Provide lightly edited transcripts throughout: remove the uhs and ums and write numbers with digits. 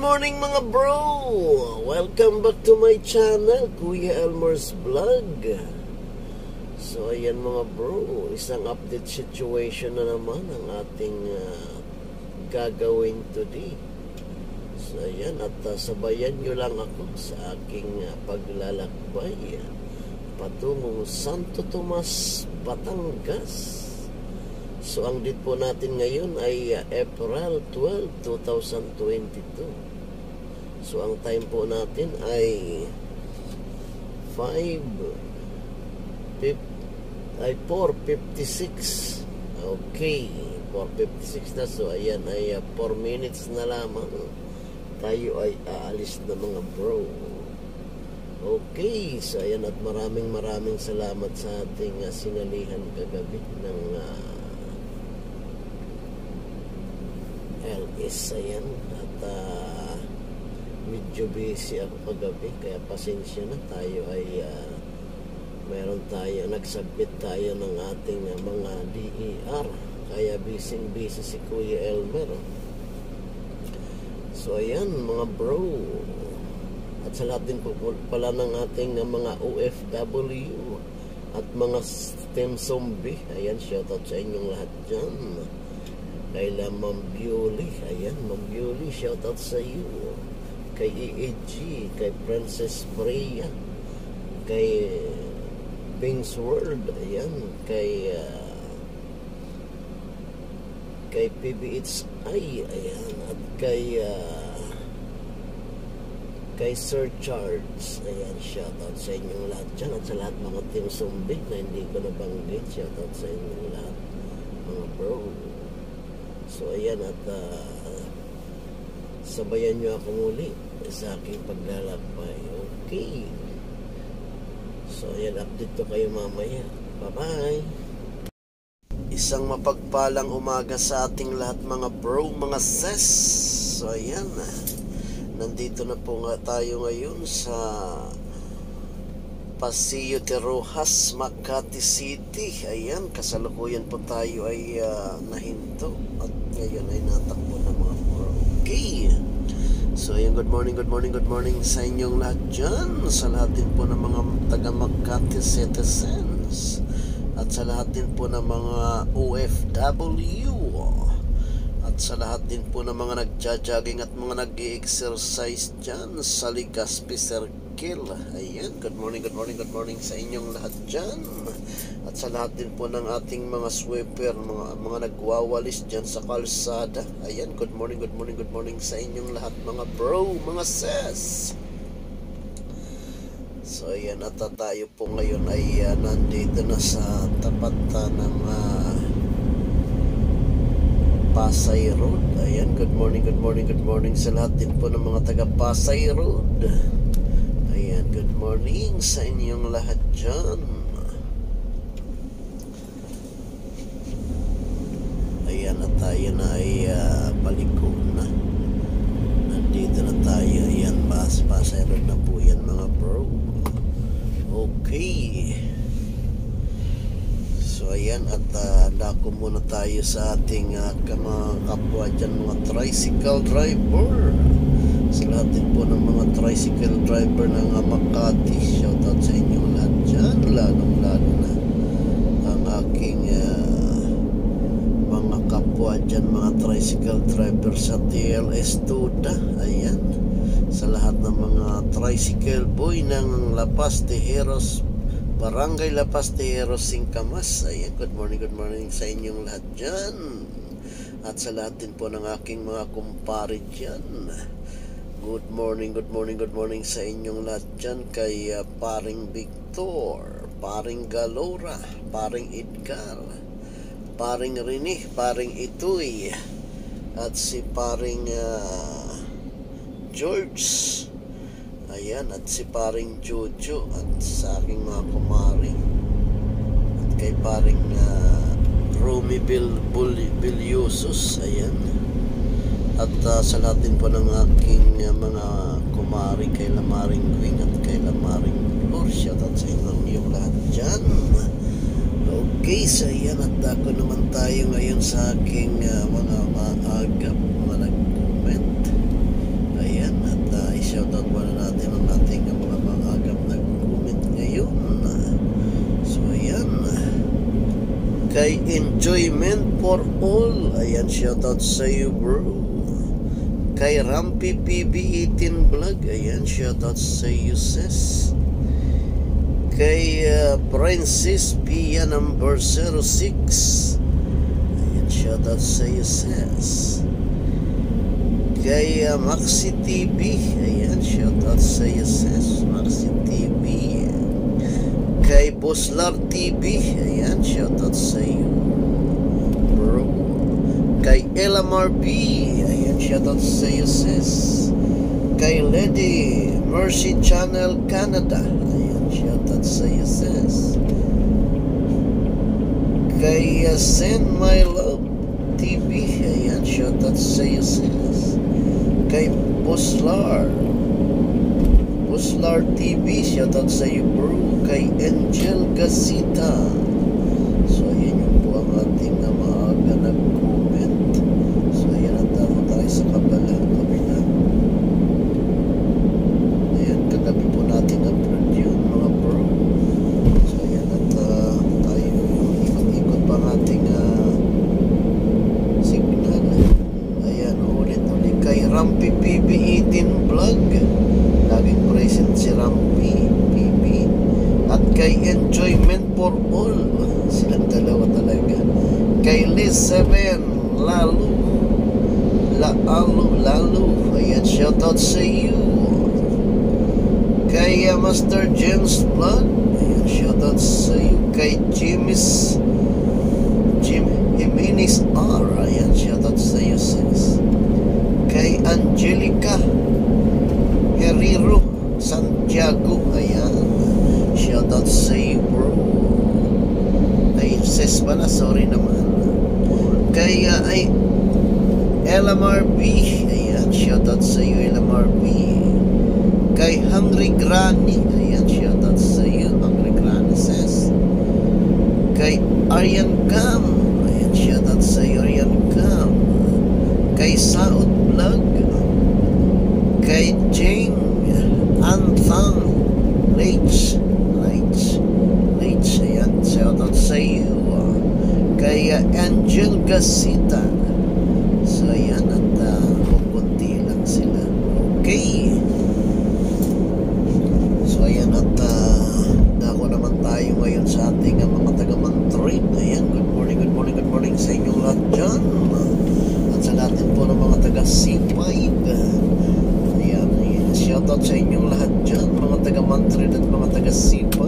morning mga bro! Welcome back to my channel, Kuya Elmer's Vlog. So ayan mga bro, isang update situation na naman ang ating gagawin today. So ayan, at sabayan nyo lang ako sa aking paglalakbay patungong Santo Tomas, Batangas. So ang date po natin ngayon ay April 12, 2022. So ang time po natin ay 4:56. Okay, 4:56 na. So ayan ay 4 minutes na lamang tayo ay aalis na mga bro. Okay, so ayan, at maraming salamat sa ating sinalihan kagabi ng LS. Ayan, at medyo busy ako kagabi, kaya pasensya na. Tayo ay nagsubmit tayo ng ating mga DER, kaya busy si Kuya Elmer. So ayan mga bro, at sa lahat din po pala ng ating mga OFW at mga STEM zombie, ayan, shoutout sa inyong lahat dyan. Kay Ma'am Beauty, ayan, Ma'am Beauty, shoutout sa iyo. Kay EAG, kay Princess Brea, kay Bing's World, ayan, kay PBHI, ayan, at kay Sir Charles, ayan, shoutout sa inyong lahat dyan, at sa lahat mga team zombie na hindi ko nabanggit, shoutout sa inyong lahat mga bro. So ayan, at sabayan nyo ako muli sa aking paglalakbay. Okay, so ayan, update ko kayo mamaya. Bye bye. Isang mapagpalang umaga sa ating lahat mga bro, mga sis. So ayan, nandito na po nga tayo ngayon sa Paseo de Rojas, Makati City. Ayan, kasalukuyan po tayo ay nahinto at ngayon ay natakbo na mga bro. Okay, so ayan, good morning sa inyong lahat dyan, sa lahat din po ng mga taga Makati citizens, at sa lahat din po ng mga OFW, at sa lahat din po ng mga nagja-jogging at mga nag-i-exercise dyan sa Legazpi Circle. Ayan, good morning sa inyong lahat dyan, at sa lahat din po ng ating mga sweeper, mga nagwawalis dyan sa kalsada. Ayan, good morning sa inyong lahat mga bro, mga sis. So ayan, at tayo po ngayon ay nandito na sa tapat ng Pasay Road. Ayan, good morning sa lahat din po ng mga taga Pasay Road. Ayan, good morning sa inyong lahat dyan. Ayan, at tayo na ay paliko na. Nandito na tayo. Ayan, Pasay Road na po yan mga bro. Okay, so ayan, at dako muna tayo sa ating mga kapwa dyan, mga tricycle driver. Sa lahat din po ng mga tricycle driver ng Makati, shoutout sa inyong lahat dyan, lalong lalo na ang aking mga kapwa dyan, mga tricycle driver sa TLS Tuda. Ayan, sa lahat ng mga tricycle boy ng La Paz de Heros, Barangay La Paz de Heros, Singkamas. Ayan, good morning sa inyong lahat dyan, at sa lahat din po ng aking mga kumpare dyan, good morning sa inyong lahat dyan. Kay paring Victor, paring Galora, paring Edgar, paring Rene, paring Itoy, at si paring George. Ayan, at si paring Jojo, at sa aking mga kumari, at kay paring Romy Bilyosos. Ayan, at sa lahat din po ng aking mga kumari, kay Lamaring Queen at kay Lamaring Flor, shoutout sa inyong lahat dyan. Okay, so ayan, at ako naman tayo ngayon sa aking mga maagap, mga nag-comment. Ayan, Kay Enjoyment for All, ayan, shoutout sa iyo bro. Kay Rampi PB18 Vlog, ayan, shoutout sa iyo sis. Kay Princess Pia number 06, ayan, shoutout sa iyo sis. Kay Maxi TV, ayan, shoutout sa iyo sis, Maxi TV. Kay Boslar TV, ayan, shoutout sa iyo bro. Kay Elamar B, ayan, shoutout sa iyo sis. Kay Lady Mercy Channel Canada, ayan, shoutout sa iyo sis. Kay Send My Love TV, ayan, shoutout sa iyo sis. Kay Boslar TV, shoutout sa iyo bro. Kay Angel Casita, so ayan yung po ang ating na maaga nag-comment. So ayan, at tayo sa kabila. Ayan, kagabi po natin upload yun mga bro. So ayan, at tayo ikot-ikot pa ang ating signal. Ayan, ulit-ulit kay Rampi PB18 Vlog, laging present si Rampi PB. At kay Enjoyment for All, silang dalawa talaga. Kay Liz 7 Lalo, ayan, shoutout sa iyo. Kay Master James Vlog, ayan, shoutout sa iyo. Kay Jim Jimenez R, ayan, shoutout sa iyo sis. Kay Angelica Herrero Santiago, ayan, shoutout sa iyo bro. Ay sis pala, sorry naman. Kay Elamar B, ayan, shoutout sa iyo Elamar B. Kay Hungry Granny, ayan, shoutout sa iyo Hungry Granny sis. Kay Aryan Cam, ayan, shoutout sa iyo Aryan Cam. Kay Saud Vlog. Kay Jane Anthang Leitch, ayan, shoutout sa iyo. Kay Angel Casita, so ayan, at kukunti lang sila. Okay, so ayan, at dako naman tayo ngayon sa ating mga taga-Mantrip. Ayan, good morning sa inyong lahat dyan, at sa natin po ng mga taga-C5. Ayan, shoutout sa inyong lahat dyan, mga taga-Mantrip at mga taga-C5.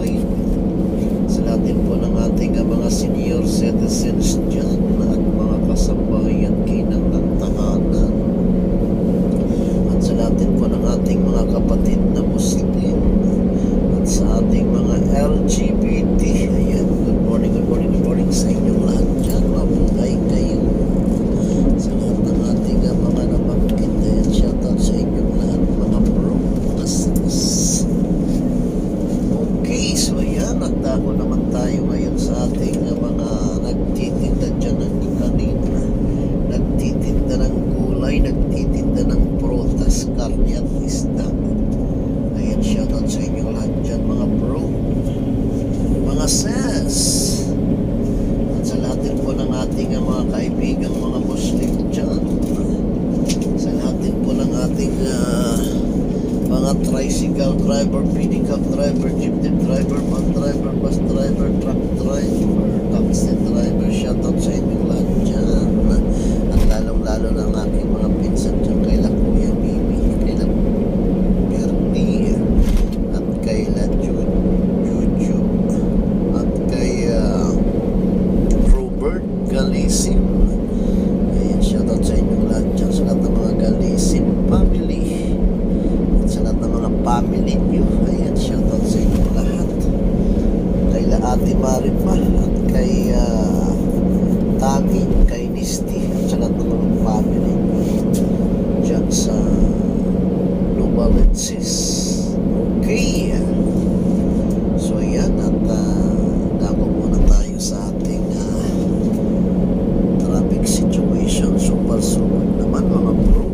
Sa natin po ng ating mga senior citizens dyan at mga kasambahay at ginang ng tahanan. At sa natin po ng ating mga kapatid na Muslim at sa ating mga LGBT. Ayan, good morning sa inyong lahat dyan. Mabuhay kayo. Sa lahat ng ating mga nabanggit, ayan, shoutout sa inyong lahat mga bro, mga sis. Okay, so ayan, at ako naman tayo ngayon sa ating mga nagtitinda dyan ng kanin, nagtitinda ng gulay, nagtitinda ng prutas, karne at isda. Ayan, shoutout sa inyo lahat dyan mga bro, mga sis. At sa lahat din po ng ating mga kaibigang mga Muslim dyan, sa lahat din po ng ating mga tricycle driver, pedicab driver, jeepney driver, van driver, bus driver, truck driver, taxi driver, shoutout sa inyong lahat dyan. At lalong-lalo na ang aking mga pinsan dyan, kay La Kuya Mimi, kay La Bernie, at kay La Juju, at kay Robert Galisim. Ayan, shoutout sa inyong lahat dyan, sa lahat ng mga Galisim family, sa lahat ng mga family nyo. Ayan, shoutout sa inyo lahat. Kay Ate Maripa at kay Tami, kay Nisty, at sa lahat ng mga family nyo dyan sa Lubalensis. Okay, so ayan, at dako muna tayo sa ating traffic situation. Super naman mga bro.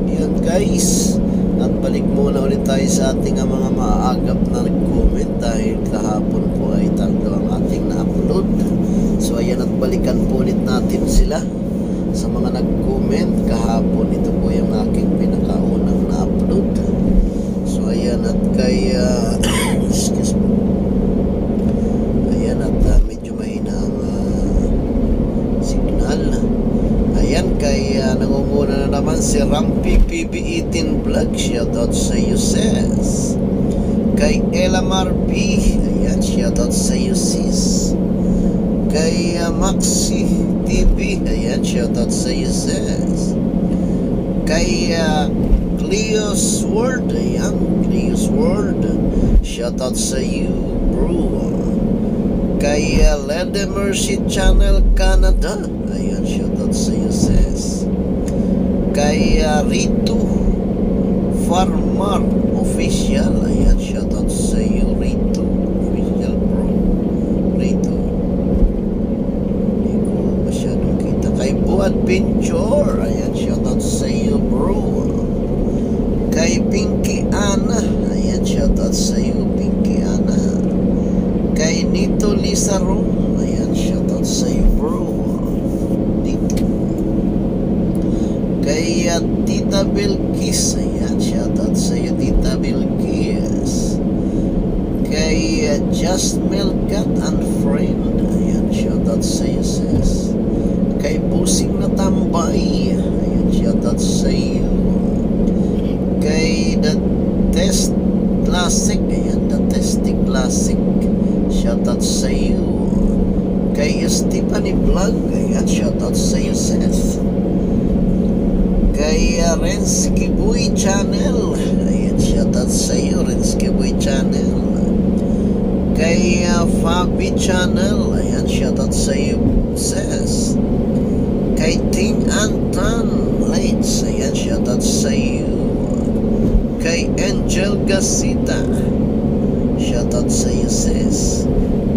Ayan guys, at balik muna ulit tayo sa ating mga maaagap na nag-comment dahil kahapon po ay tatlo ang ating na-upload. So So ayan, at balikan po ulit natin sila sa mga nag-comment kahapon. Ito po yung aking pinakaunang na-upload. So ayan, at kay excuse me, ayan, at medyo mahina ang signal. Ayan, kay nangunguna na naman si Rampi PB18 Vlog, shoutout sa iyo sis. Kay Elamar B, ayan, shoutout sa iyo sis. Kay Maxi TV, ayan, shoutout sa iyo sis. Kay Cleo's World, ayan, Cleo's World, shoutout sa iyo bro. Kay Lady Mercy Channel Canada, ayan, shoutout sa iyo sis. Kay Rito Farmar Official, ayan, shoutout sa iyo Rito Official bro. Rito, hindi ko masyadong kita. Kay Buad Pinchor, ayan, shoutout sa iyo bro. Kay Pinky Ana, ayan, shoutout sa iyo Pinky Ana. Kay Nito Lisa Room, ayan, shoutout sa iyo bro. Nito. Kay Tita Bilkis, ayan, shoutout sa iyo Tita Bilkis. Kay Jasmel Cat and Friend, ayan, shoutout sa iyo sis. Kay Busing na Tambay, ayan, shoutout sa iyo. Kay The Test Classic, ayan, The Testy Classic, shoutout sa iyo. Kay Stephanie Vlog, ayan, shoutout sa iyo sis. Kay Rensky Boy Channel, ayan, shoutout sa iyo Rensky Boy Channel. Kay Fabi Channel, ayan, shoutout sa iyo sis. Kay Ting Anton Lights, ayan, shoutout sa iyo. Kay Angel Gasita, shoutout sa iyo sis.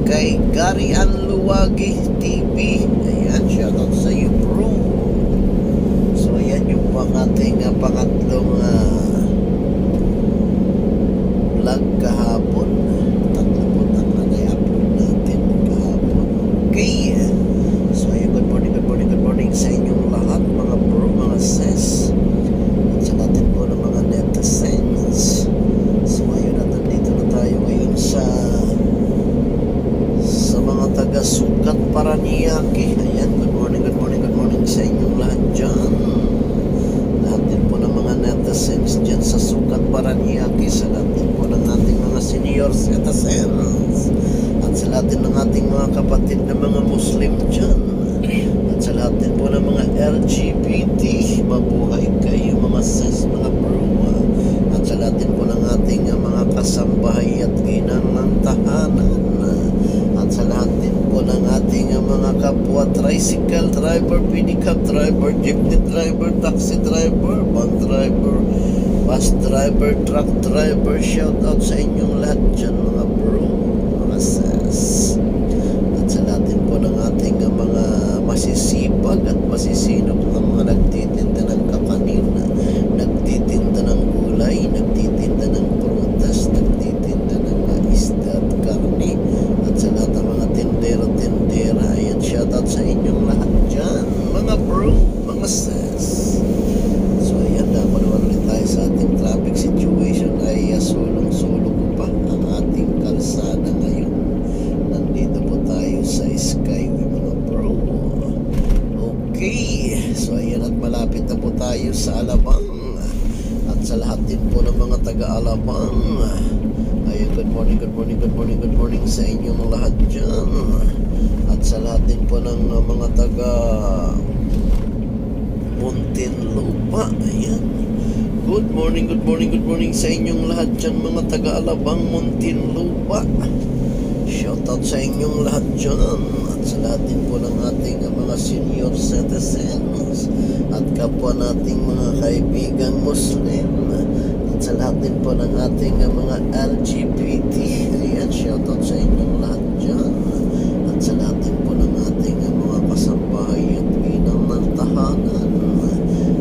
Kay Gary Anluwagi TV, ayan, shoutout sa iyo bro. So ayan yung ating pangatlong vlog kahapon. Tatlo po na i-upload natin kahapon. Okay, so ayan, good morning sa inyong lahat mga bro, mga sis, at sa natin po ng mga netizens. So ayun, at nandito na tayo ngayon sa mga taga-Sukat Paranaque. Ayan, good morning sa inyong lahat dyan. Lahat din po ng mga netizens dyan sa Sukat Paranaque, sa lahat din po ng ating mga senior citizens, at sa lahat din ng ating mga kapatid na mga Muslim dyan, at sa lahat din po ng mga LGBT, mabuhay kayo mga sis, mga bro, at sa lahat din po ng ating mga kasambahay at ginang ng tahanan, at sa lahat din po ng ating mga kapwa tricycle driver, pedicab driver, jeepney driver, taxi driver, van driver, bus driver, truck driver, shout out sa inyong lahat dyan mga bro, mga sis. At sa lahat din po ng ating mga masisipag at masisinop na mga nagtitinda ng kakanin, nagtitinda ng gulay, nagtitinda ng prutas, nagtitinda ng isda at karne, at sa lahat ng mga tindera, ayan, shoutout sa inyong lahat dyan mga bro, mga sis. So ayan, dapat naman ulit tayo sa ating traffic situation. Ay sulong-sulo ko pa ang ating kalsada ngayon. Nandito po tayo sa Skyway mga bro. Okay, so ayan, at malapit na po tayo sa Alabang. At sa lahat din po ng mga taga-Alabang, ayan, good morning sa inyong lahat dyan. At sa lahat din po ng mga taga Muntinlupa, ayan, good morning sa inyong lahat dyan mga taga-Alabang, Muntinlupa. Shoutout sa inyong lahat dyan. At sa lahat din po ng ating mga senior citizens at kapwa nating mga kaibigan Muslim, at sa lahat din po ng ating mga LGBT, ayan, shoutout sa inyong lahat dyan. At sa lahat din po ng ating mga kasambahay at ginang ng tahanan,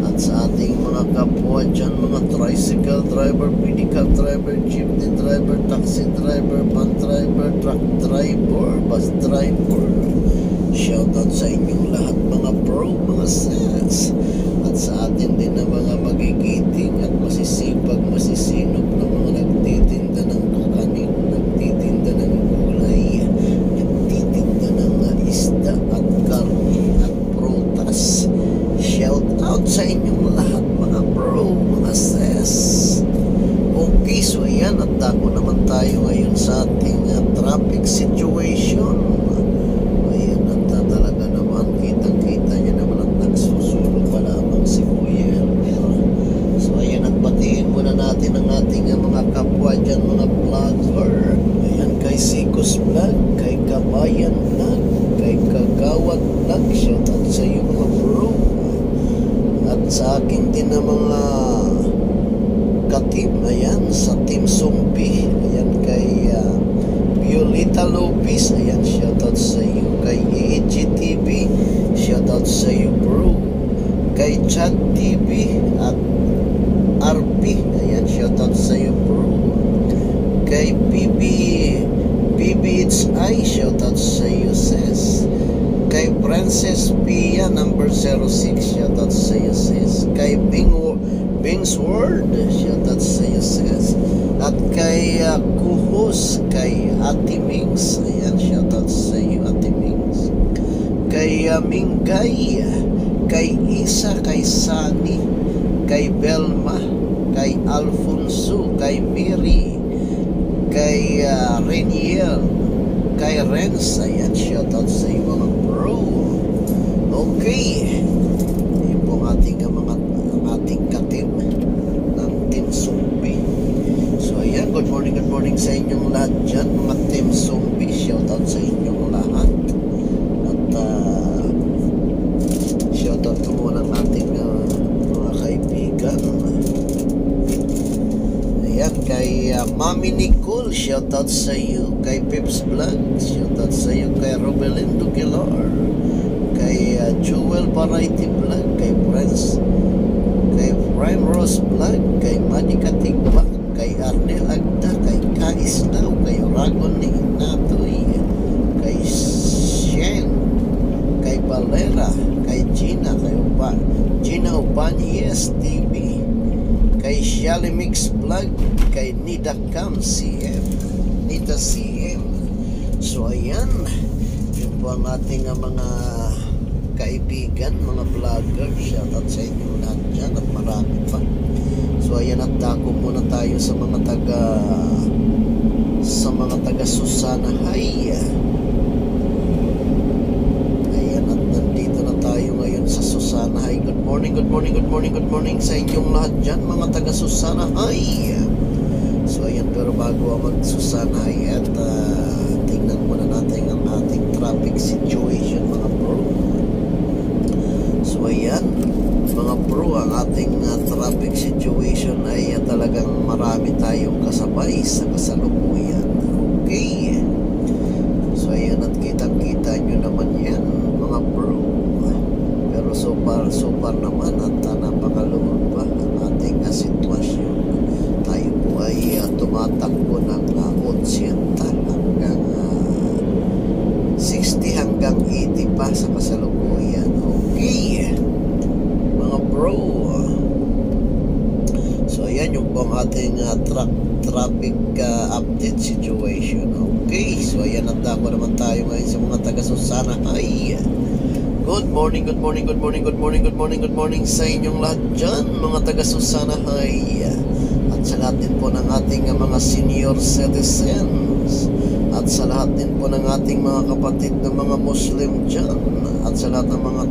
at sa ating mga kapwa dyan, mga tricycle driver, pedicab driver, jeepney driver, taxi driver, van driver, truck driver, bus driver, Shoutout sa inyong lahat mga bro, mga sis. At sa atin din na mga magigiting at masisipag, masisinop na mga nagtitinda ng kakanin, nagtitinda ng gulay, nagtitinda ng isda at karne at prutas. Shoutout sa inyong lahat mga bro, mga sis. Okay, so ayan, at dako naman tayo ngayon sa ating traffic situation. Ayan, at talaga naman, kitang-kita niya naman at nagsusulo pa lamang si Kuya Elmer. So ayan, at batiin muna natin ang ating mga kapwa dyan, mga vlogger. Ayan, kay Sikos Vlog, kay Kabayan Vlog, kay Kagawad Vlog. Shoutout sa iyo mga bro. At sa akin din na mga ka-team, ayan, sa Team Sumpi, ayan, kay Violeta Lopez, ayan, shoutout sa iyo. Kay EGTV, shoutout sa iyo bro. Kay Chad TV at RP, ayan, shoutout sa iyo bro. Kay PBHI, shoutout sa iyo sis. Kay Princess Pia number 06, shoutout sa iyo sis. Kay Bing's World, shoutout sa iyo sis. At kay Kuhus, kay Ate Mings, ayan, shoutout sa iyo Ate Mings. Kay Mingay, kay Isa, kay Sani, kay Belma, kay Alfonso, kay Mary, kay Reniel, kay Renz, ayan, shoutout sa iyo mga bro. Okay, yun po ang ating ka-team ng Team Sumpi. So ayan, good morning sa inyong lahat dyan, mga Team Sumpi. Shoutout sa inyong lahat. At shoutout ko muna ng ating mga kaibigan. Ayan, kay Mami Nicole, shoutout sa iyo. Kay Pips Vlog, shoutout sa iyo. Kay Robelindo Gilar, kay Jewel Variety Vlog, kay Prime Rose Vlog, kay Manika Tigba, kay Arnel Agda, kay Kaislaw, kay Oragon ni Inatoy, kay Shen, kay Valera, kay Gina, kay Gina Ubanyes TV, kay Shally Mix Vlog, kay Nida Cam CM, Nida CM. So ayan, yun po ang ating mga kaibigan, mga vlogger. Shoutout sa inyo lahat dyan at marami pa. So ayan, at dako muna tayo sa mga taga Susana Hay. Ayan, at nandito na tayo ngayon sa Susana Hay. Good morning sa inyong lahat dyan, mga taga Susana Hay. So ayan, pero bago mag Susana Hay, at tingnan muna natin ang ating traffic situation mga bro. So ayan mga bro, ang ating traffic situation ay talagang marami tayong kasabay sa kasalukuyan. Okay, so ayan, at kitang-kita nyo naman yan mga bro. Pero so far naman at napakaluwag pa ang ating sitwasyon. Tayo po ay tumatakbo ng 80 hanggang 60 hanggang 80 pa sa kasalukuyan. Okay mga bro, so ayan yung pong ating traffic update situation. Okay, so ayan, at ako naman tayo ngayon sa mga taga Susana Hay. Good morning sa inyong lahat dyan, mga taga Susana Hay. At sa lahat din po ng ating mga senior citizens, at sa lahat din po ng ating mga kapatid na mga Muslim dyan, at sa lahat ng mga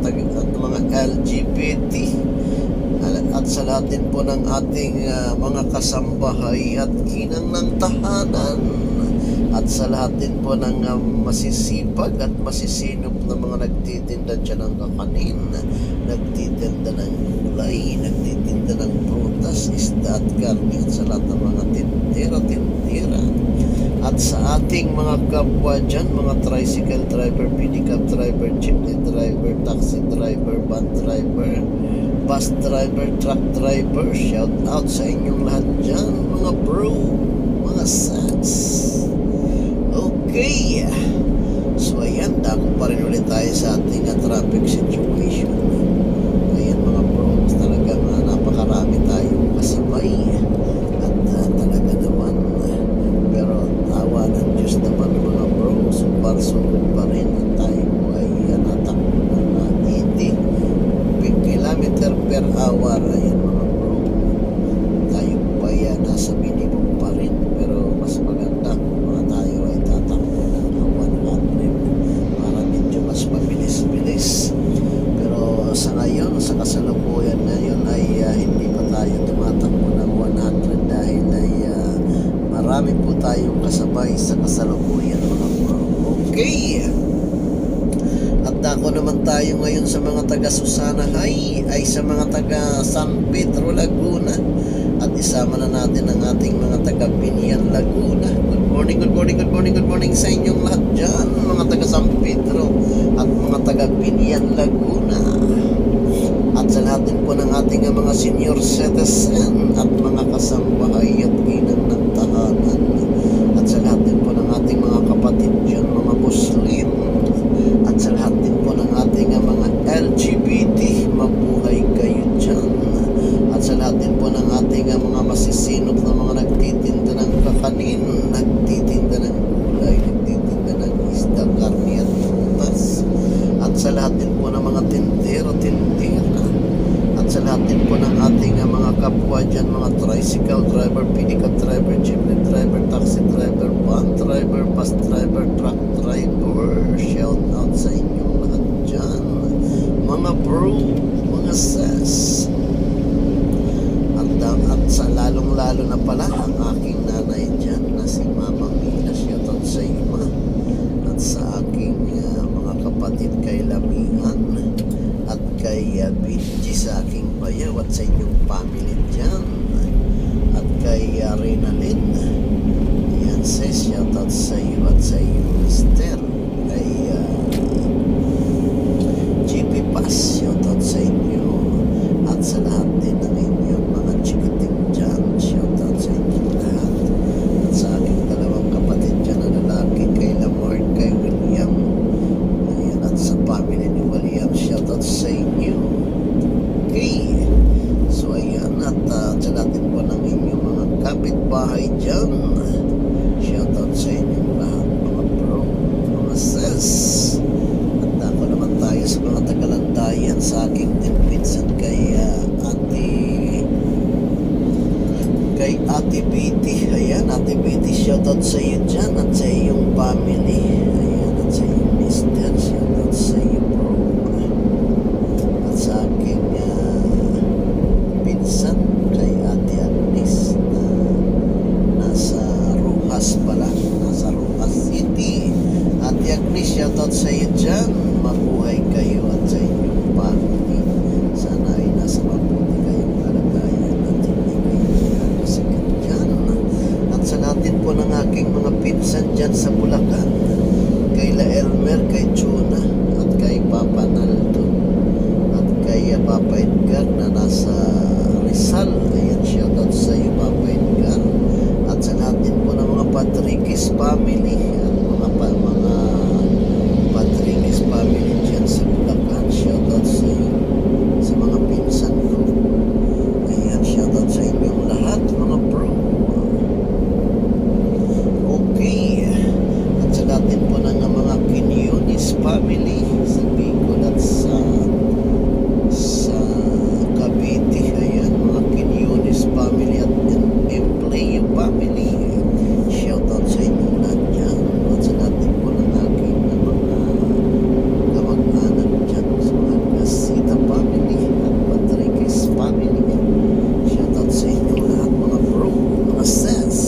LGBT, at sa lahat din po ng ating mga kasambahay at ginang ng tahanan, at sa lahat din po ng masisipag at masisinop na mga nagtitinda dyan ng kakanin, nagtitinda ng gulay, nagtitinda ng prutas, isda at karne, at sa lahat ng mga tindera, at sa ating mga kapwa dyan, mga tricycle driver, pedicab driver, jeepney driver, taxi driver, van driver, bus driver, truck driver. Shout out sa inyong lahat dyan mga bro, mga sats. Okay, So ayan, dako pa rin ulit tayo sa ating traffic situation. Ayan mga bro, talagang napakarami tayong kasabay. At talaga naman, pero tawa ng Diyos naman mga bro, sunod pa rin at tayo po ay natakbo ng 80 kilometer per hour. Ayan mga bro, tayo po ay nasa minimum pa rin, pero mas maganda mga tayo ay tatakbo ng 100 para medyo mas mabilis-bilis. Pero sa ngayon, sa kasalukuyan ngayon ay hindi pa tayo tumatakbo ng 100 dahil ay marami po tayong kasabay sa kasalukuyan mga bro. Okay, at dako naman tayo ngayon sa mga taga Susana High, ay sa mga taga San Pedro Laguna, at isama na natin ang ating mga taga Binian Laguna. Good morning, good morning, good morning, good morning sa inyong lahat dyan, mga taga San Pedro at mga taga Binian Laguna. At sa lahat din po ng ating mga senior citizen at mga kasambahay at ginang ng tahanan. At sa lahat din po ng ating mga kapatid dyan, mga Muslim. At sa lahat din po ng ating mga LGBT, mabuhay kayo dyan. At sa lahat din po ng ating mga masisinop na mga nagtitinda ng kakanin, nagtitinda ng gulay, nagtitinda ng isda, karne at prutas. At sa lahat din po ng mga tindera. At sa lahat din po ng ating mga kapwa dyan, mga tricycle driver, pedicab driver, jeepney driver, taxi driver, van driver, bus driver, truck driver. Shout out sa inyong lahat dyan, mga bro, mga sis. At sa lalong-lalo na pala ang aking nanay dyan na si Mama Mina, shout out sa ima. At sa aking mga kapatid kay Lamian at kay Benji sa aking bayaw, at sa inyong family dyan, at kay Renalyn. Yan sis, shout out sa iyo at sa iyong mister. Kay GP Pass, shout out sa inyo. At sa lahat din ng inyong mga chikiting dyan, shout out sa inyong lahat. At sa aking dalawang kapatid dyan na lalaki, kay Lamar, kay William. Ayan, at sa family ni William, shout out sa inyo. Okay, so ayan, at sa lahat din po ng inyong mga kapitbahay dyan, shout out sa inyong lahat mga bro, mga sis. At ako naman tayo sa mga Tagalandayan, sa aking tinpinsan kay Ate Betty. Ayan, Ate Betty, shout out sa iyo dyan at sa iyong family. Ayan, at sa iyong mister, shout out sa iyo bro. At sa aking pinsan kay Ate Agnes na nasa Rojas pala, nasa Rojas City. Ate Agnes, shout out sa iyo dyan, mabuhay kayo at sa inyong family. Sana ay nasa mabuti kayong kalagayan at hindi kayo nagkakasakit dyan. At sa natin po ng aking mga pinsan dyan sa Bulacan, kay La Elmer, kay Chuna, at kay Papa Naldo, at kay Papa Edgar na nasa Rizal. Ayan, shout out sa iyo Papa Edgar. At sa lahat din po ng mga Patrickis family, at mga Patrickis family dyan sa Bulacan, shout out sa iyo, sa mga pinsan ko. Ayan, shout out sa inyong lahat mga bro. Okay, at sa lahat din po ng mga Quinones family sa Bicol at sa Cavite. Ayan, mga Quinones family at Empleo family, shout out sa inyong lahat dyan. At sa lahat din po ng aking mga kamag-anak dyan sa mga Gasita family at Patrickis family, shout out sa inyong lahat mga bro, mga sis.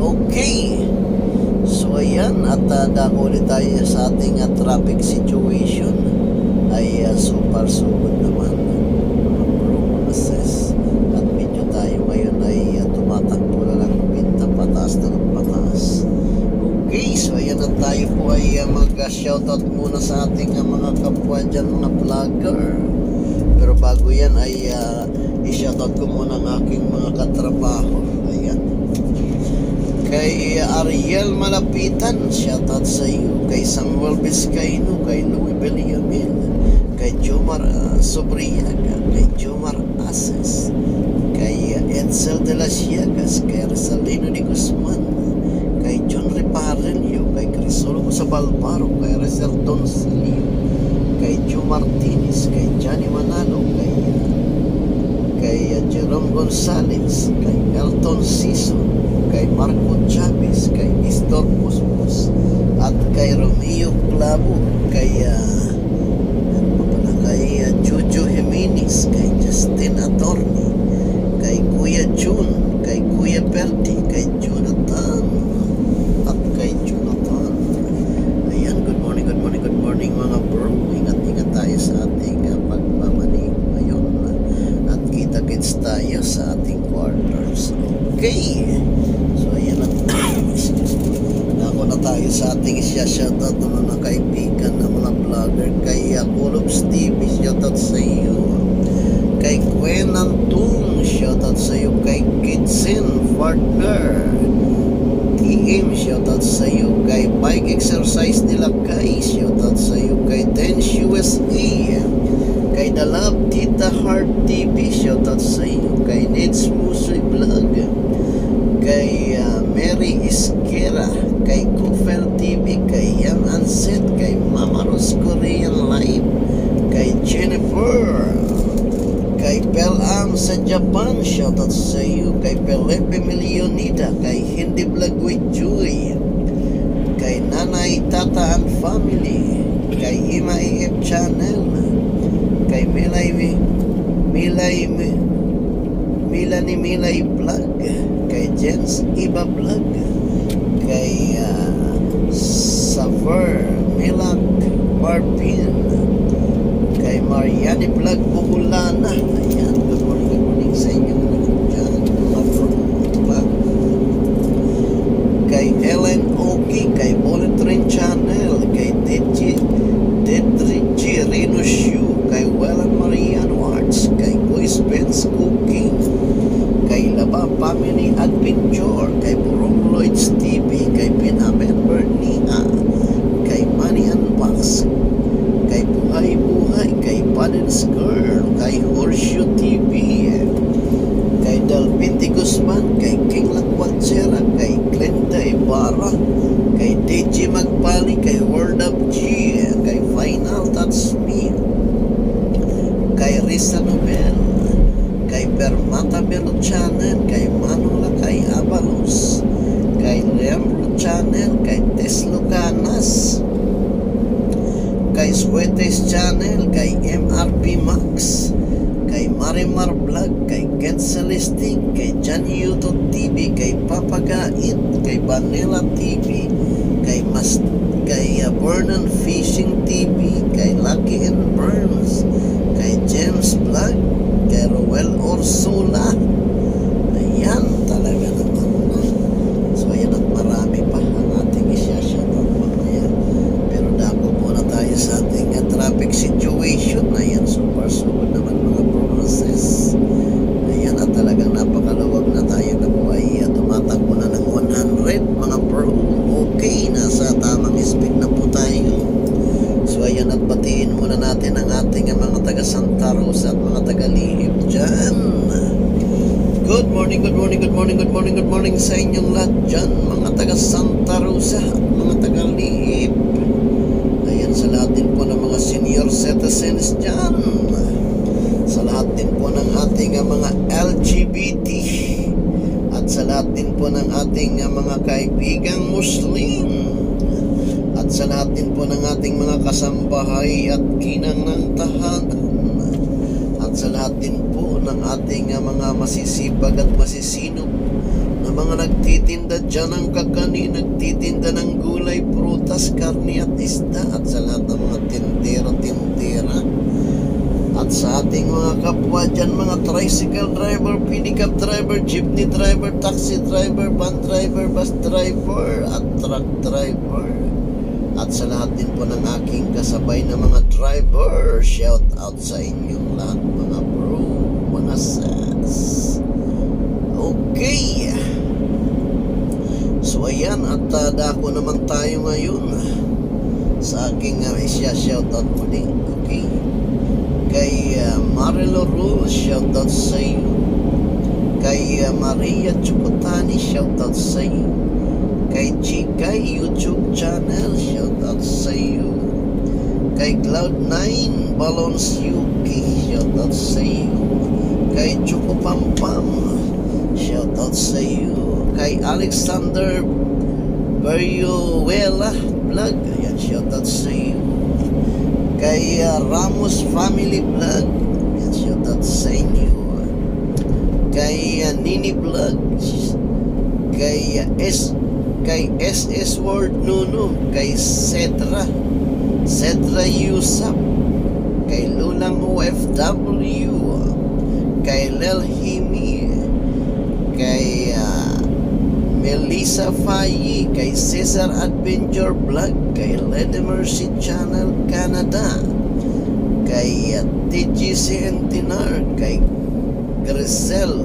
Okay, so ayan, at dako ulit tayo sa ating traffic situation. Ay super sugod naman mga bro, mga sis. At medyo tayo ngayon ay tumatakbo na lang pinta, pataas na ng pataas. Okay, so ayan, at tayo po ay mag-shoutout muna sa ating mga kapwa dyan, mga vlogger. Pero bago yan ay i-shoutout ko muna ang aking mga katrabaho. Ayan. Kay Ariel Malapitan, shoutout sa iyo. Kay Samuel Vizcaino, kay Louis Belliamil, kay Jomar Sobriaga, kay Jomar Ases, kay Edsel de las Llagas, kay Rosalino de Guzman, kay John Riparelio, kay Crisologo sa Balbaro, kay Rizal Doncilio, kay Joe Martinez, kay Johnny Manalo, kay Jerome Gonzalez, kay Elton Sison, kay Marco Chavez, kay Nestor Puspus, at kay Romeo Clavo, kay Jojo Jimenez, kay Justin Atorni, kay Kuya June, kay Kuya Perdi, kay Jonathan, at kay Jonathan. Ayan, good morning mga bro. Ingat tayo sa ating pagmamaneho ngayon, at kita-kits tayo sa ating quarters. Okay, so ayan na. Nako na tayo sa ating shoutout ng mga kaibigan ng mga vlogger. Kay Kulops TV, shoutout sa iyo. Kay Gwen Antung, shoutout sa iyo. Kay Kitsin Partner TM, shoutout sa iyo. Kay Bike Exercise nila Kai, shoutout sa iyo. Kay Dance USA, kay The Love Tita Heart TV, shoutout sa iyo. Kay Neds Musoy Vlog, kay Mary Isquera, kay Kufel TV, kay Yam Anset, kay Mama Rose Korean Live, kay Jennifer, kay Pelam sa Japan, shoutout sa iyo. Kay Felipe Millonida, kay Hindi Vlog with Joy, kay Nanay Tata and Family, kay Ima AF Channel, kay Milay Vlog, kay Jens Iba Vlog, kay Saver Milak Marpin, kay Mariani Vlog Bukulana. Ayan, good morning sa inyo dyan, mga bro. Kay Ellen Oki, kay Bullet Train Channel, kay Dedri Reno Shoe, kay Wellan Mariano Arts, kay Boys Benz Cooking, kay Laba Family Adventure, kay Burong Lloyds TV, kay Pinamen Bernia, kay Money Unbox, kay Buhay, kay Paddles Girl, kay Horseshoe TV, kay Dalvin de Guzman, kay King Lacuachera, kay Glenda Ibarra, kay DJ Magpali, kay World of G, kay Final Touch Me, kay Risa Nobel, kay Permata Belo Channel, kay Manula, kay Abalos, kay Remro Channel, kay Teslo Canas, kay Swetes Channel, kay MRP Max, kay Marimar Vlog, kay Get Celestin, kay Jan Yuto TV, kay Papagait, kay Vanilla TV, kay Vernon Fishing TV, kay Lucky and Burns, kay James Vlog, kay Roel Orsola. Ayan, talaga naman. So ayan, at marami pa ang ating isa-shoutout mamaya. Pero dako muna tayo sa ating traffic situation. Ayan, super naman mga process. Ayan, at talagang napakaluwag na tayo na po ay tumatakbo na ng 100 mga bro. Okay, nasa tamang speed na po tayo. So ayan, at batiin muna natin ang ating mga taga Santa Rosa at mga taga Lihip dyan. Good morning sa inyong lahat dyan, mga taga Santa Rosa at mga taga Lihip. Ayan, sa lahat din po ng mga senior citizens dyan, sa lahat din po ng ating mga LGBT, at sa lahat din po ng ating mga kaibigang Muslim, at sa lahat din po ng ating mga kasambahay at ginang ng tahanan, at sa lahat din po ng ating mga masisipag at masisinop na mga nagtitinda dyan ng kakani, nagtitinda ng gulay, prutas, karne at isda, at sa lahat ng mga tindera, at sa ating mga kapwa dyan, mga tricycle driver, pedicab driver, jeepney driver, taxi driver, van driver, bus driver, at truck driver, at sa lahat din po ng aking kasabay na mga driver, shout out sa inyong lahat mga bro, mga sis. Okay, ayan, at dako naman tayo ngayon sa aking isya-shoutout muli. Okay, kay Marilo Rule, shoutout sa iyo. Kay Maria Chukutani, shoutout sa iyo. Kay Chikay YouTube channel, shoutout sa iyo. Kay Cloud9 Balons Yuki, shoutout sa iyo. Kay Chukupampam, shoutout sa iyo. Kay Alexander Berriuela Vlog, ayan, shoutout sa iyo. Kay Ramos Family Vlog, ayan, shoutout sa inyo. Kay Nini Vlog, kay SS World Nuno, kay Cedra Yusap, kay Lulang OFW, kay Lel Himi, kay Melissa Faye, kay Cesar Adventure Vlog, kay Lady Mercy Channel Canada, kay TGC Entinar, kay Grisel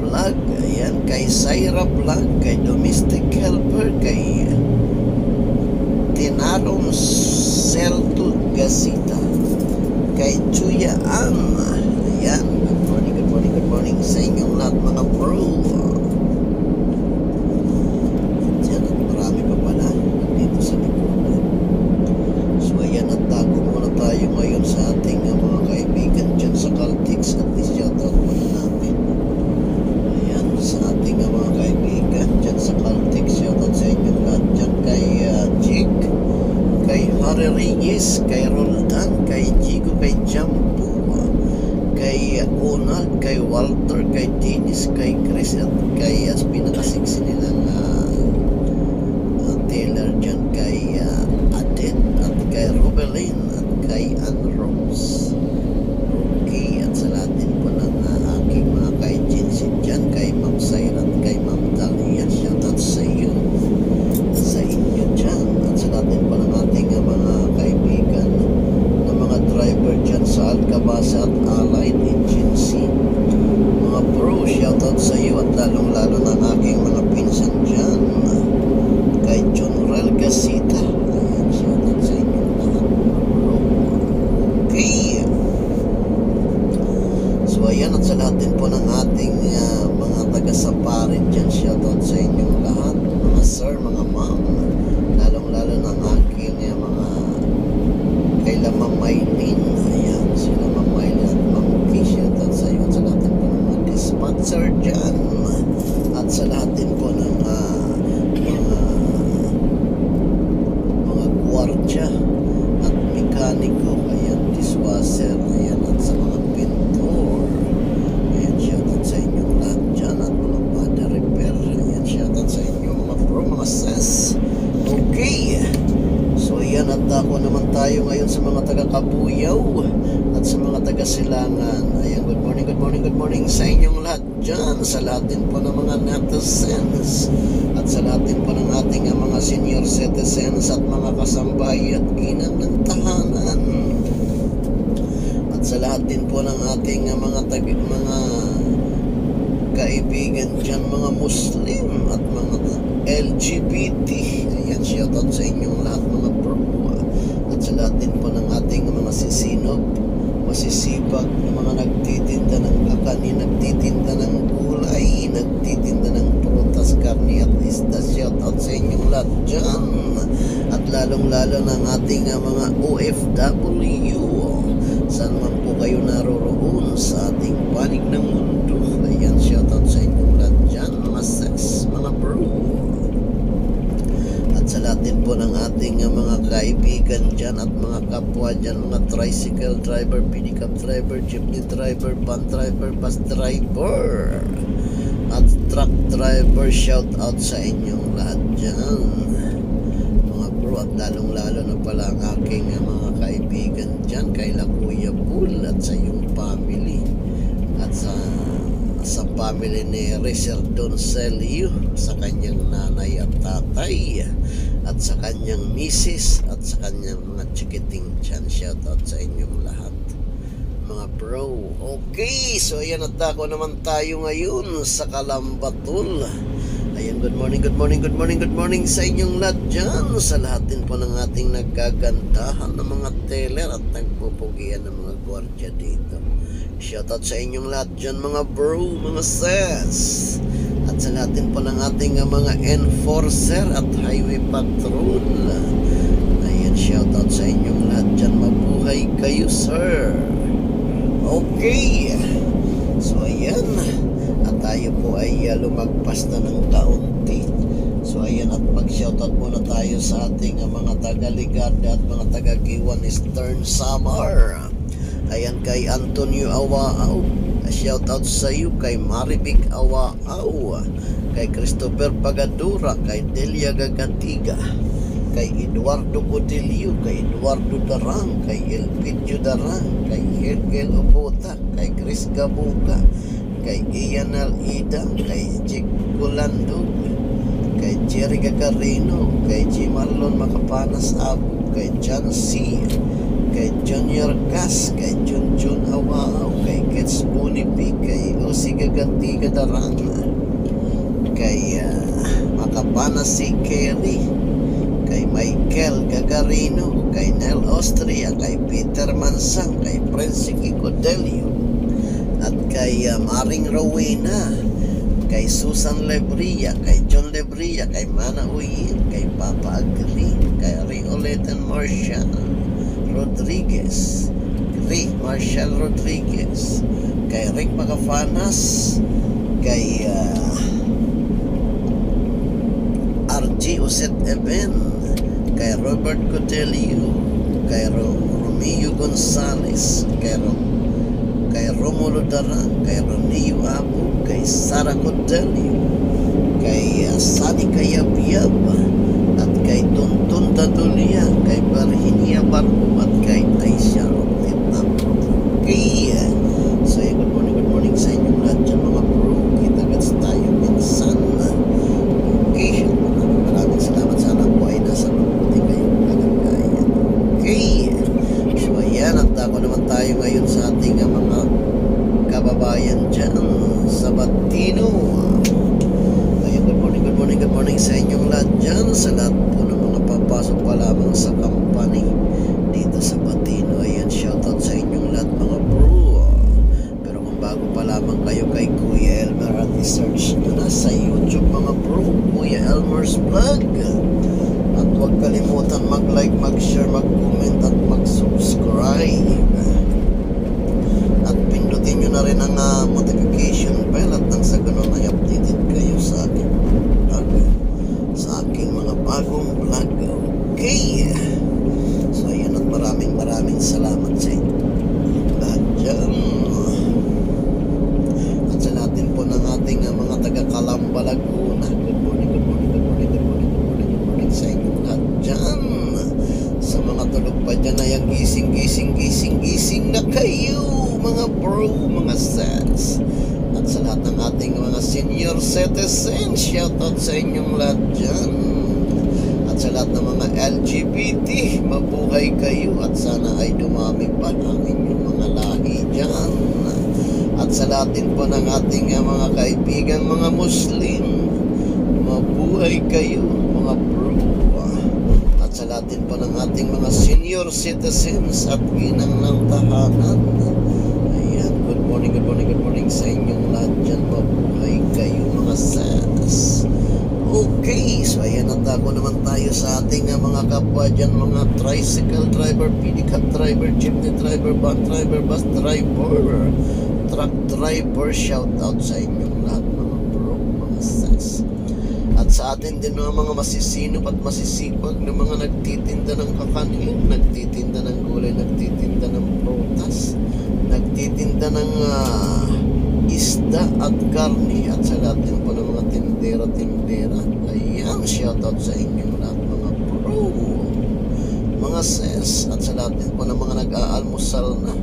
Vlog, ayan, kay Syra Vlog, kay Domestic Helper, kay Tinarong Selto Gasita, kay Chuya Ang, ayan, good morning sa inyong lahat mga bro. Diyan, at marami pa pala dito sa likod. So ayan, at tago muna tayo ngayon sa ating mga kaibigan dyan sa Caltex, at shoutout muna natin. Ayan, sa ating mga kaibigan dyan sa Caltex, shoutout sa inyong lahat dyan. Kay Jig, kay Harry Reyes, kay Roldan, kay Jigo, kay Jampu, kay Onald, kay Walter, kay Dennis, kay Chris, at kay pinakasiksi nilang Taylor dyan, kay Adet, at kay Robelin, at kay Ann Rose. Okay, at sa lahat din po ng aking mga kaijensin dyan, kay Ma'am Syra at kay Ma'am Dalia, shoutout sa iyo, sa inyo dyan. At sa lahat din po ng ating mga kaibigan na mga driver dyan sa Alcabasa at Allied Agency, mga pro, shoutout sa iyo, at lalong lalo ng aking mga pinsan dyan, kay John Rel Gasita, ayan, shoutout sa inyo lahat mga pro. Okay, so ayan, at sa lahat din po ng ating mga taga-saparin dyan, shoutout sa inyong lahat mga sir, mga ma'am, lalong lalo ng aking mga kaila Ma'am Maylin, ayan, sila Ma'am Maylin at Ma'am P, shoutout sa iyo, at sa lahat din po ng mga dispatcher dyan, at sa lahat din po ng mga gwardya at mekaniko, ayan, dishwasher, ayan, at sa mga pintor, ayan, shoutout sa inyong lahat dyan, at mga body repair, ayan, shoutout sa inyo mga bro, mga sis. Okay, so ayan, at ako naman tayo ngayon sa mga taga-Kabuyaw at sa mga taga-Silangan. Ayan, good morning sa inyong lahat dyan, sa lahat din po ng mga netizens, at sa lahat din po ng ating mga senior citizens at mga kasambahay at ginang ng tahanan, at sa lahat din po ng ating mga kaibigan dyan, mga Muslim at mga LGBT. Ayan, shoutout sa inyong lahat mga bro. At sa lahat din po ng ating mga sisinop, masisipag, mga nagtitinda ng kakanin, nagtitinda ng gulay, nagtitinda ng prutas, karni at isda, shoutout sa inyong lahat dyan. At lalong lalo ng ating mga OFW, saan man po kayo naroroon sa ating panig ng mundo. Ayan, shoutout sa inyong lahat dyan mga sis, mga bro. At sa lahat din po ng ating mga kaibigan dyan at mga kapwa dyan, mga tricycle driver, pick-up driver, jeepney driver, van driver, bus driver, at truck driver, shoutout sa inyong lahat dyan mga bro. At lalong lalo na pala ang aking mga kaibigan dyan, kay Kuya Bull at sa iyong family, at sa family ni Rizal Doncelio, sa kanyang nanay at tatay, at sa kanyang misis, at sa kanyang mga chikiting dyan, shoutout sa inyong lahat mga bro. Okay, so ayan, at ako naman tayo ngayon sa Kalambatol, Ayan, good morning, good morning, good morning, good morning sa inyong lahat dyan. Sa lahat din po ng ating nagkagandahan ng mga teller at nagpupugian ng mga gwardiya dito. Shoutout sa inyong lahat dyan mga bro, mga sis. At sa lahat din po ng ating mga enforcer at highway patrol. Ayan, shoutout sa inyong lahat dyan. Mabuhay kayo, sir. Okay. So ayan, at tayo po ay lumagpas na ng kaunti. So ayan, at mag-shoutout muna tayo sa ating mga taga-Ligada at mga taga-Giwan Eastern Samar. Ayan, kay Antonio Awaaw, shoutout sa iyo. Kay Maribig Awaaw, kay Christopher Pagadura, kay Delia Gagatiga, kay Eduardo Codilio, kay Eduardo Darang, kay Elpidio Darang, kay Helgel Opota, kay Chris Gabuga, kay Ian Alida, kay Jake Golandog, kay Jerry Gagarino, kay G. Marlon Makapanas Abu, kay John C., kay Junior Gas, kay Junjun Awaaw, kay Kets Bunipi, kay Osi Gagatiga Darang, kay Makapanas si Kelly, kay Michael Gagarino, kay Nel Austria, kay Peter Mansang, kay Prince Kiko Delio, at kay Maring Rowena, kay Susan Lebria, kay John Lebria, kay Mana Uyin, kay Papa Agri, kay Rioletan Marshall Rodriguez, Marshall Rodriguez, kay Rick Magafanas, kay RG Uset Eben, kay Robert Codelio, kay Romeo Gonzales, kay Romulo Darang, kay Ronio Abu, kay Sara Codelio, kay Sani Kayabiyab, at kay Tuntun Tadulia, kay Virginia Barbu, at kay Taisha Rotitam. Okay, so good morning sa inyong lahat dyan mga bro. Kita-gats tayo minsan. Okay, maraming salamat. Sana po ay nasa mabuti kayong kalagayan. Okay, so ayan, at ako naman tayo ngayon sa ating mga kababayan dyan sa Batino. Ayan, good morning sa inyong lahat dyan. Sa lahat po ng mga papasok pa lamang sa company dito sa Batino. Ayan, shoutout sa inyong lahat mga bro. Pero kung bago pa lamang kayo kay Kuya Elmer, at i-search nyo na sa YouTube mga bro, Kuya Elmer's Vlog. At huwag kalimutan mag-like, mag-share, mag-comment at mag-subscribe. At pindutin nyo na rin ang notification bell, at nang sa ganun ay updated kayo sa aking vlog, sa aking mga bagong vlog. Okay, so ayun, at maraming salamat sa inyo lahat dyan. At sa natin po ng ating mga taga-Calamba, Laguna, good morning sa inyo lahat dyan. Sa mga tulog pa dyan ay ang gising na kayo mga bro, mga sets. At sa lahat ng ating mga senior citizens, shoutout sa inyong lahat dyan. At sa lahat ng mga LGBT, mabuhay kayo at sana ay dumami pa ang inyong mga lahi dyan. At sa lahat din po ng ating mga kaibigan, mga Muslim, mabuhay kayo mga bro. At sa lahat din po ng ating mga senior citizens at ginang ng tahanan, ayan, good morning sa inyong lahat dyan. Mabuhay kayo mga sis. Okay, so ayan, at ako naman tayo sa ating mga kapwa dyan, mga tricycle driver, pedicab driver, jeepney driver, van driver, bus driver, truck driver. Shout out sa inyong lahat mga bro, mga sis. At sa atin din mga masisinop at masisipag na mga nagtitinda ng kakanin, nagtitinda ng gulay, nagtitinda ng prutas, nagtitinda ng isda at karni, at sa lahat din po ng mga tindera. Ayan, shoutout sa inyong lahat mga bro, mga sis. At sa lahat din po ng mga nag-aalmusal na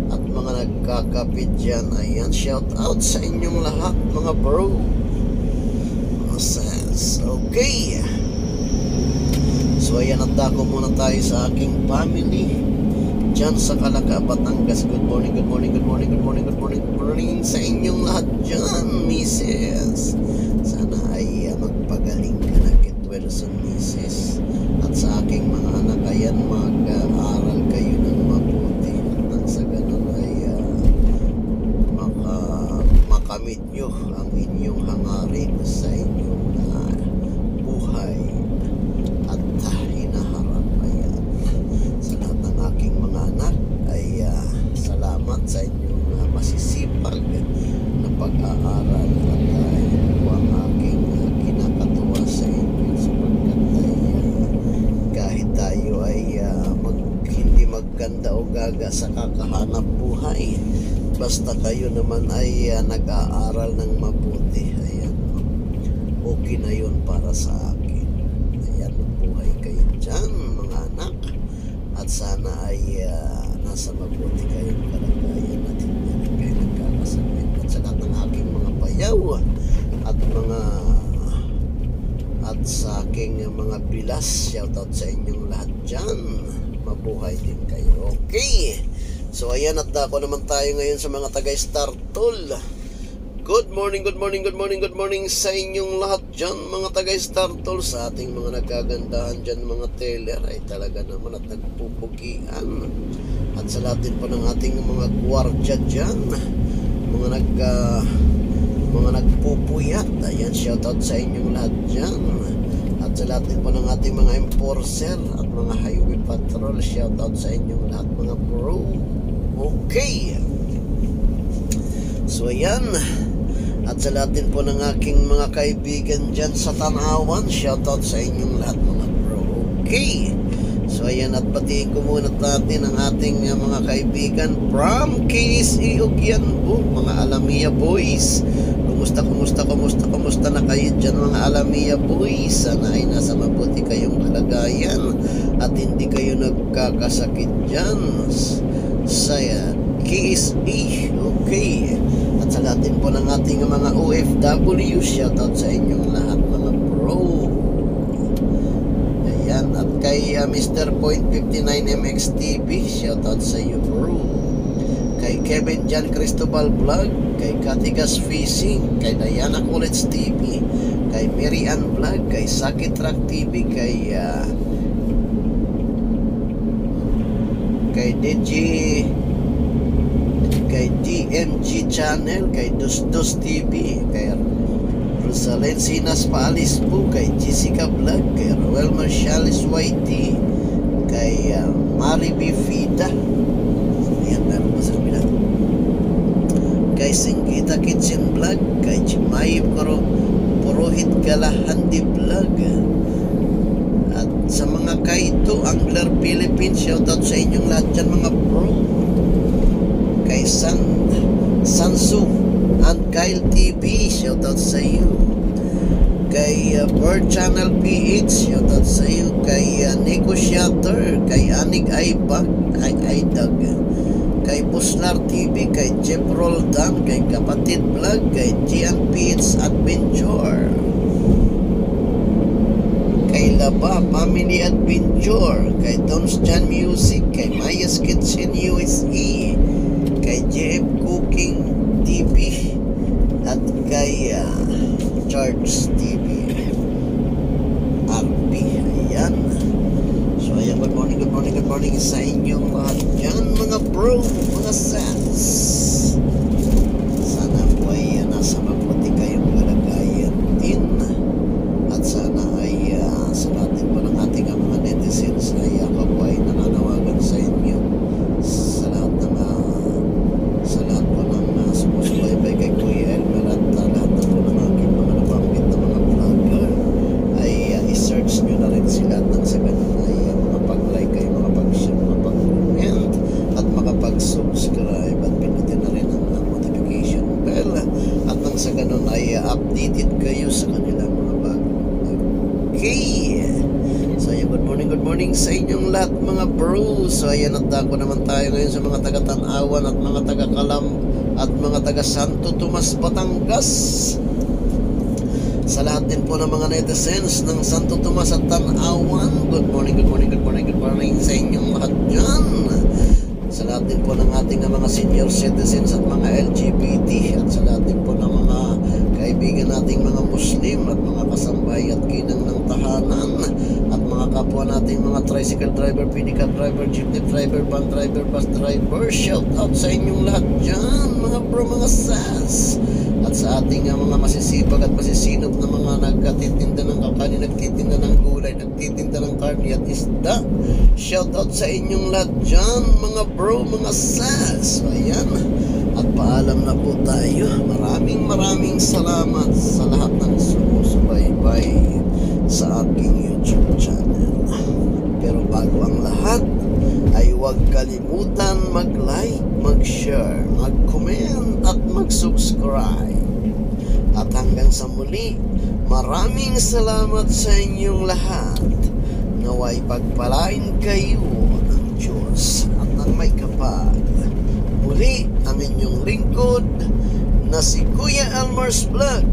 at mga nagkakapit dyan, ayan, shoutout sa inyong lahat mga bro, mga sis. Okay, so ayan, at ako muna tayo sa aking family dyan sa Calaca, Batangas. Good morning sa inyong lahat dyan, Mrs. Sa sana ay magpagaling ka na Kit Wilson Mrs. At sa aking mga anak, ayan, mag-aaral kayo ng mabuti at nang sa ganun ay makamit nyo ang inyong hangarin sa inyong buhay at hinaharap. Ayan, sa lahat ng aking mga anak ay salamat sa inyong masisipag na pag-aaral at ito ang aking kinakatuwa sa inyo sapagkat ay kahit tayo ay hindi magganda o gaga sa kakahanap buhay, basta kayo naman ay nag-aaral ng mabuti, ayan, okay na yun para sa akin. Ayan, buhay kayo dyan mga anak at sana ay nasa mabuti kayong kalagayan at hindi rin kayo nagkakasakit. At sa lahat ng aking mga bayaw at sa aking mga bilas, shoutout sa inyong lahat dyan, mabuhay din kayo. Okay, so ayan, at ako naman tayo ngayon sa mga taga-Startol. Good morning, good morning, good morning, good morning sa inyong lahat dyan mga taga-Startol. Sa ating mga nagagandahan dyan mga teller ay talaga naman at nagpupugian. At sa lahat din po ng ating mga gwardya dyan, mga nagpupuyat, ayan, shoutout sa inyong lahat dyan. At sa lahat din po ng ating mga enforcer at mga highway patrol, shoutout sa inyong lahat mga bro. Okay, so ayan, at sa lahat din po ng aking mga kaibigan dyan sa Tanawan, shoutout sa inyong lahat mga bro. Okay, so ayan, at batiin ko muna natin ang ating mga kaibigan from KSE Ogianbo, mga Alamia boys. Kumusta na kayo dyan mga Alamia boys? Sana ay nasa mabuti kayong kalagayan at hindi kayo nagkakasakit dyan sa KSE. Okay, at sa lahat din po ng ating mga OFW, shoutout sa inyong lahat mga bro. Ayan, at kay Mr. Point 59MX TV, shoutout sa iyo bro. Kay Kevin Jan Cristobal Vlog, kay Katigas Fishing, kay Diana College TV, kay Mary Ann Vlog, kay Saki Truck TV, kay DMG Channel, kay Dos TV, kay Rosalen Sinas Paalis po, kay Jessica Vlog, kay Roel Marcialis YT, kay Mari B. Fida, ayan, meron pa sa kabila, kay Singita Kitchen Vlog, kay Chimay Purohit Galahandi Vlog, at sa mga Kaito Angler Philippines, shoutout sa inyong lahat dyan mga bro. Kay Sansu and Kyle TV, shoutout sa iyo. Kay Bird Channel PH, shoutout sa iyo. Kay Nico Shatter, kay Anig Aibag, kay Aidag, kay Buslar TV, kay Jeff Roldan, kay Kapatid Vlog, kay Gian PH Adventure, kay Laba Family Adventure, kay Don's Chan Music, kay Maya's Kitchen USA, kay JF Cooking TV, at kay Charles TV RP. Ayan, so ayan, good morning sa inyong lahat dyan mga bro, mga sets. Sana po ay nasa mabuti kayong kalagayan din, at sana ay sa lahat din po ng ating mga netizens ay ako po ay nananawagan sa inyo, sa lahat po ng sumusubaybay kay Kuya Elmer at lahat na po ng aking mga nabanggit na mga vlogger ay i-search nyo na rin sila at nang sa ganun ay makapag-like kayo, makapag-share, makapag-comment at makapag-subscribe at pinutin na rin ang notification bell at nang sa ganun ay updated kayo sa kanilang mga bago. Okay, so ayan, good morning sa inyong lahat mga bro. So ayan, at ako naman tayo ngayon sa mga taga-Tanawan at mga taga-Kalam at mga taga-Santo Tomas, Batangas. Sa lahat din po ng mga netizens ng Santo Tomas at Tanawan, good morning sa inyong lahat dyan. Sa lahat din po ng ating mga senior citizens at mga LGBT, at sa lahat din po ng mga kaibigan nating mga Muslim at mga kasambahay at ginang ng tahanan at mga kapwa nating mga tricycle driver, pedicab driver, jeepney driver, van driver, bus driver. Shout out sa inyong lahat dyan, mga bro, mga sas. At sa ating mga masisipag at masisinop na mga nagtitinda ng kakani, nagtitinda ng gulay, nagtitinda ng karni at isda. Shout out sa inyong lahat dyan, mga bro, mga sas. So, ayan. At paalam na po tayo. Maraming salamat sa lahat ng sumusubaybay sa aking YouTube channel. Pero bago ang lahat, ay huwag kalimutan mag-like, mag-share, mag-comment at mag-subscribe. At hanggang sa muli, maraming salamat sa inyong lahat. Naway pagpalain kayo ng Diyos at ng may kapal. Muli, ang inyong lingkod na si Kuya Elmer's Vlog,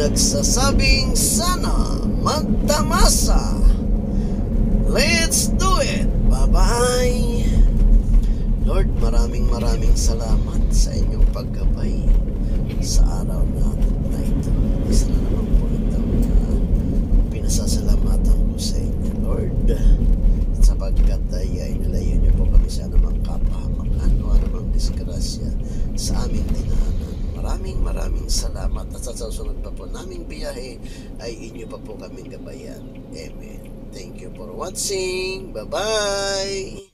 nagsasabing sana magtamasa. Let's do it! Bye-bye! Lord, maraming salamat sa inyong paggabay sa araw na ito. Isa na naman po itong pinasasalamatan ko sa inyo, Lord, sapagkat ay nilayo niyo po kami sa anumang kapahamakan o anumang disgrasya sa aming tinahanan. Maraming salamat at sa susunod pa po naming biyahe ay inyo pa po kaming gabayan. Amen. Thank you for watching. Bye-bye!